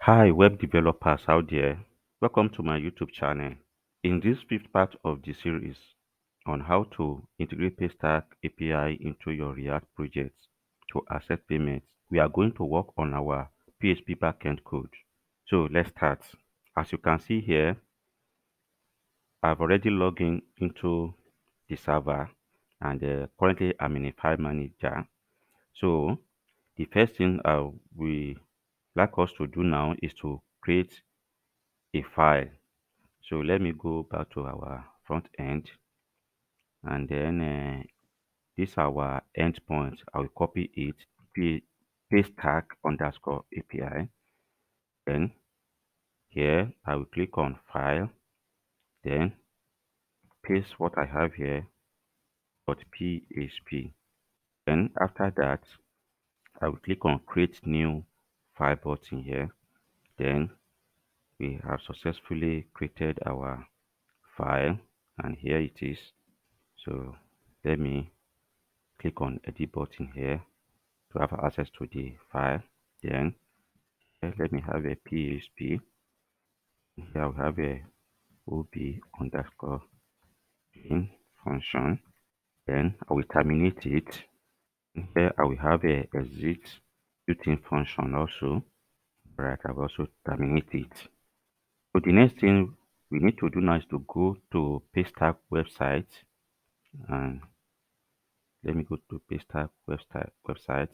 Hi, web developers out there. Welcome to my YouTube channel. In this fifth part of the series on how to integrate Paystack API into your React projects to accept payments, we are going to work on our PHP backend code. So let's start. As you can see here, I've already logged into the server and currently I'm in a file manager. So the first thing we like us to do now is to create a file. So let me go back to our front end, and then this our endpoint. I will copy it, paystack underscore API. Then here I will click on file, then paste what I have here, .php. Then after that, I will click on create new file button here. Then we have successfully created our file, and here it is. So let me click on edit button here to have access to the file. Then let me have a PHP. Here we have a ob underscore in function. Then I will terminate it. Here I will have a exit built-in function also. Right, I've also terminated it. So the next thing we need to do now is to go to Paystack website, and let me go to Paystack website.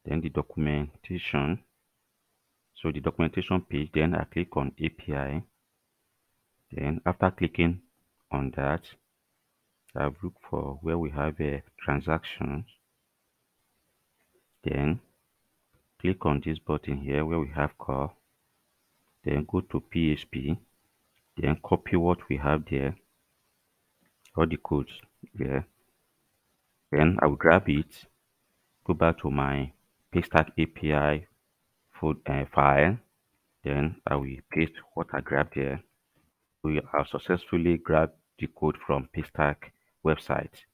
Then the documentation. So the documentation page, then I click on API. Then after clicking on that, I've looked for where we have a transactions. Then click on this button here where we have core. Then go to PHP. Then copy what we have there, all the codes there. Then I will grab it, go back to my Paystack API file. Then I will paste what I grabbed there. We have successfully grabbed the code from Paystack website.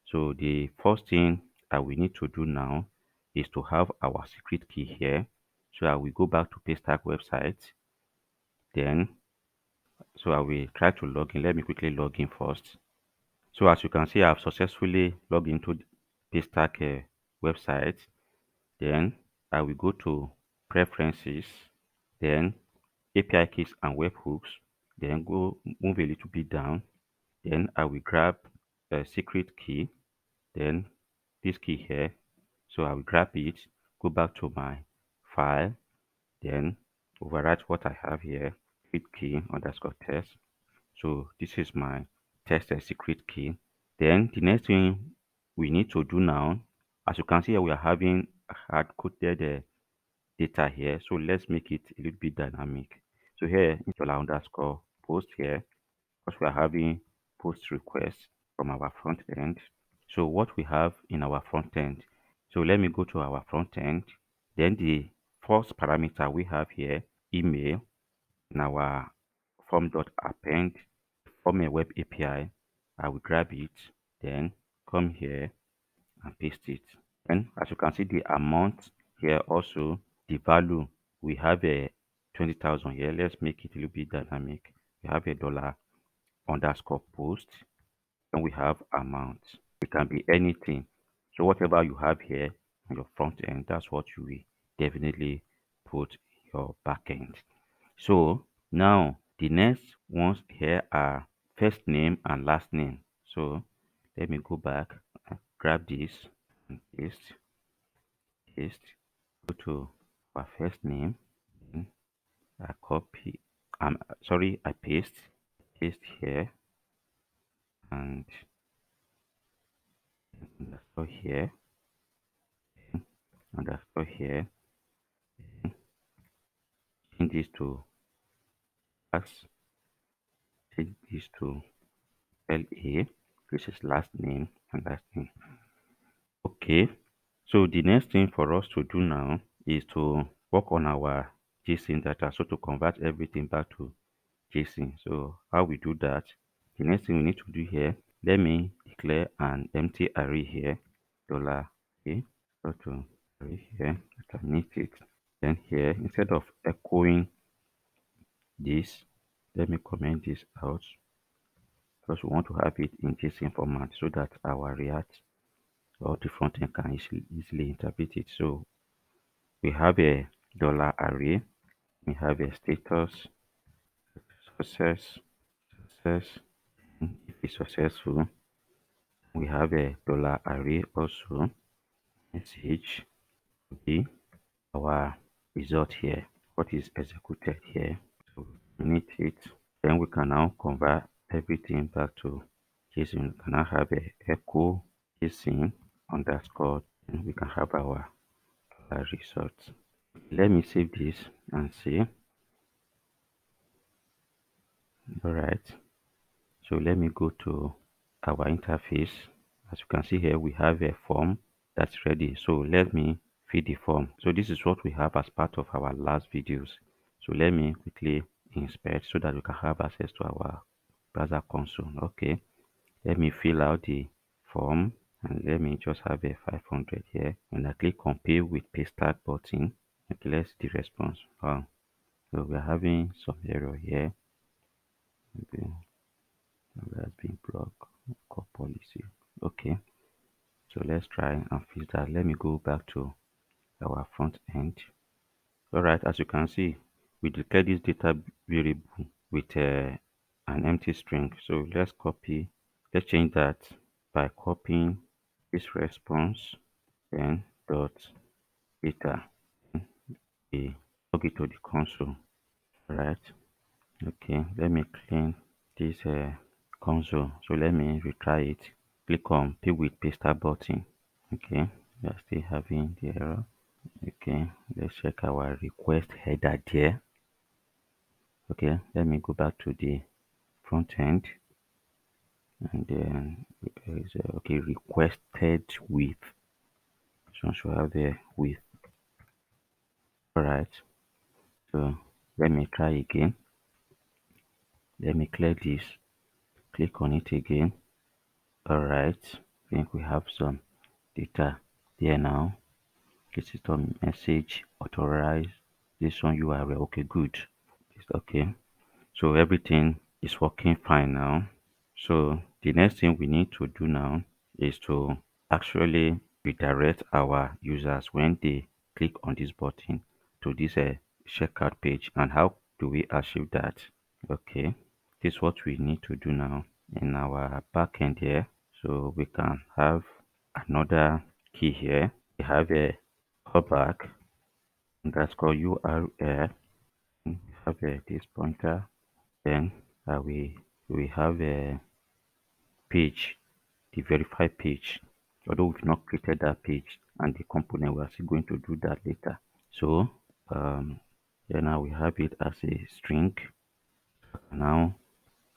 So the first thing that we need to do now is to have our secret key here. So I will go back to Paystack website. Then, so I will try to log in. Let me quickly log in first. So as you can see, I've successfully logged into the Paystack website. Then I will go to preferences, then API keys and webhooks, then go move a little bit down. Then I will grab a secret key, then this key here. So I will grab it, go back to my file, then overwrite what I have here, secret key underscore test. So this is my test secret key. Then the next thing we need to do now, as you can see here, we are having hard coded data here. So let's make it a little bit dynamic. So here, installer underscore post here, because we are having post requests from our front end. So what we have in our front end. So let me go to our front end. Then the first parameter we have here, email, in our form.append form a web API. I will grab it, then come here and paste it. And as you can see, the amount here also, the value, we have a 20,000 here. Let's make it a little bit dynamic. We have a dollar underscore post, and we have amount. It can be anything. So whatever you have here on your front end, that's what you will definitely put your backend. So now the next ones here are first name and last name. So let me go back, grab this and paste, go to our first name, then I copy, sorry, I paste here, and underscore here, underscore here, change this to as, change this to LA, this is last name and last name. Okay, so the next thing for us to do now is to work on our JSON data, so to convert everything back to JSON. So how we do that, the next thing we need to do here, let me declare an empty array here, dollar, okay, go to array here, terminate it. Then here, instead of echoing this, let me comment this out because we want to have it in JSON format so that our React or the front end can easily interpret it. So we have a dollar array, we have a status, success. If it's successful, we have a dollar array also, message be our result here, what is executed here. So we need it. Then we can now convert everything back to JSON. We can now have a echo JSON underscore, and we can have our result. Let me save this and see. All right. So let me go to our interface. As you can see here, we have a form that's ready. So let me fill the form. So this is what we have as part of our last videos. So let me quickly inspect so that we can have access to our browser console. Okay. Let me fill out the form and let me just have a 500 here. When I click on pay with Paystack button, okay, let's see the response. Wow. So we are having some error here. Okay. Has been blocked. Core policy. Okay. So let's try and fix that. Let me go back to our front end. All right. As you can see, we declare this data variable with an empty string. So let's copy. Let's change that by copying this response, then dot data. We log it to the console. All right. Okay. Let me clean this console. So let me retry it. Click on pay with Paystack button. Okay, we are still having the error. Okay, let's check our request header there. Okay, let me go back to the front end and then okay, requested with. So should have the with. All right. So let me try again. Let me clear this. Click on it again. All right. I think we have some data there now. Visitor message authorize this one URL. Okay, good. It's okay. So everything is working fine now. So the next thing we need to do now is to actually redirect our users when they click on this button to this checkout page. And how do we achieve that? Okay, this is what we need to do now in our backend here. So we can have another key here. We have a callback underscore URL. We have this pointer. Then we have a page, the verify page. Although we've not created that page and the component, we are still going to do that later. So then now we have it as a string. Now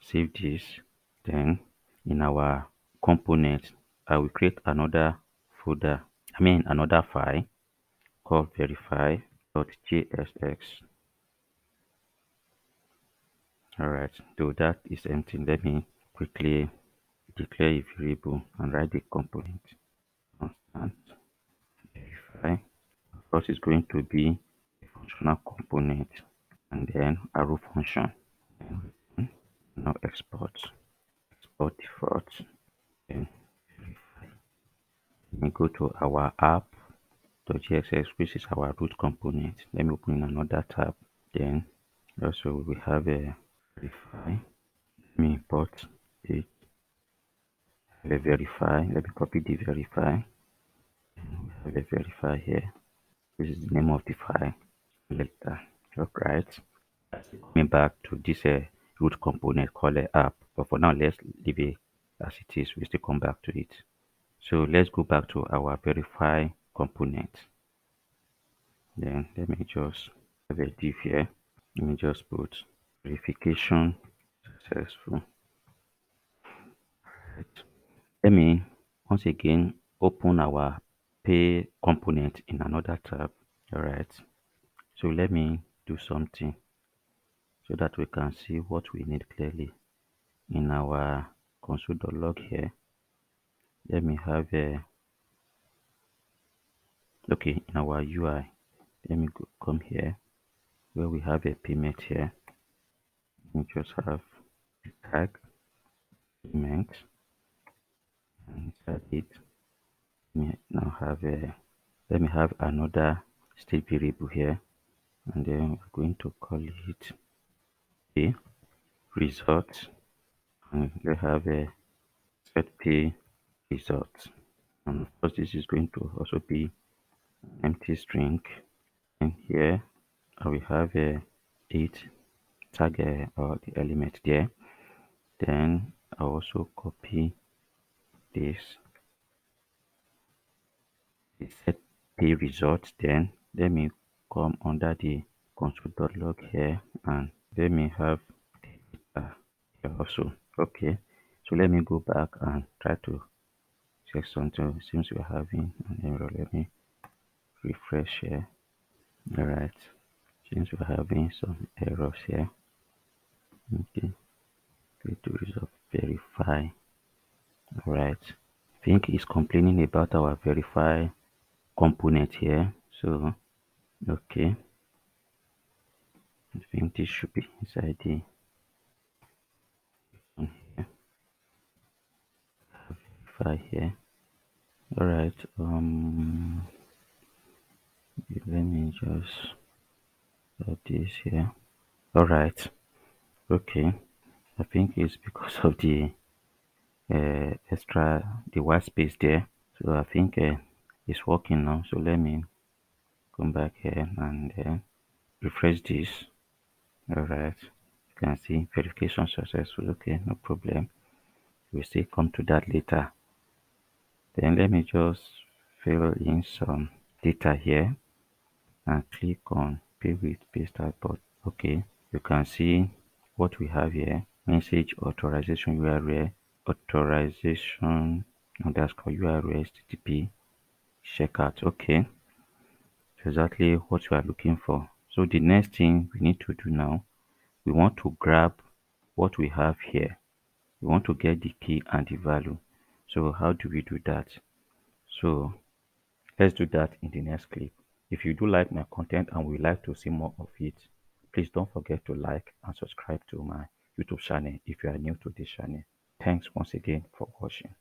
save this. Then in our component, I will create another folder. Another file called verify.jsx. All right, so that is empty. Let me quickly declare a variable and write the component constant verify. Of course, it's going to be a functional component and then arrow function. And now export default. Then verify. Let me go to our app.jsx, which is our root component. Let me open another tab. Then also we have a verify. Let me import it. The verify. Let me copy the verify. We have a verify here. This is the name of the file. Later. Alright. Coming back to this root component called app. But for now, let's leave it as it is. We still come back to it. So let's go back to our verify component. Then let me just have a div here. Let me just put verification successful. Right. Let me once again open our pay component in another tab. All right. So let me do something so that we can see what we need clearly in our console.log here. Let me have a in our UI. Let me come here where we have a payment here. We just have a tag payment, and inside it, let me now have a let me have another state variable here, and then we're going to call it pay result, and we have a set pay result. And of course, this is going to also be an empty string. And here I will have a 8 tag or the element there. Then I also copy this, the set pay result. Then let me come under the console.log here, and let me have here also. Okay, so let me go back and try to check something. Seems we're having an error. Let me refresh here. All right, since we're having some errors here. Okay, go to resolve verify. All right, I think it's complaining about our verify component here. So okay, I think this should be inside the on here. Verify here. All right, let me just add this here. All right, okay, I think it's because of the the white space there. So I think it's working now. So let me come back here and refresh this. All right, you can see verification successful. Okay, no problem. We'll still come to that later. Then let me just fill in some data here and click on pay with Paystack bot. Okay, you can see what we have here: message authorization URL, authorization underscore URL HTTP checkout. Okay, exactly what we are looking for. So the next thing we need to do now, we want to grab what we have here. We want to get the key and the value. So how do we do that? So let's do that in the next clip. If you do like my content and would like to see more of it, please don't forget to like and subscribe to my YouTube channel if you are new to this channel. Thanks once again for watching.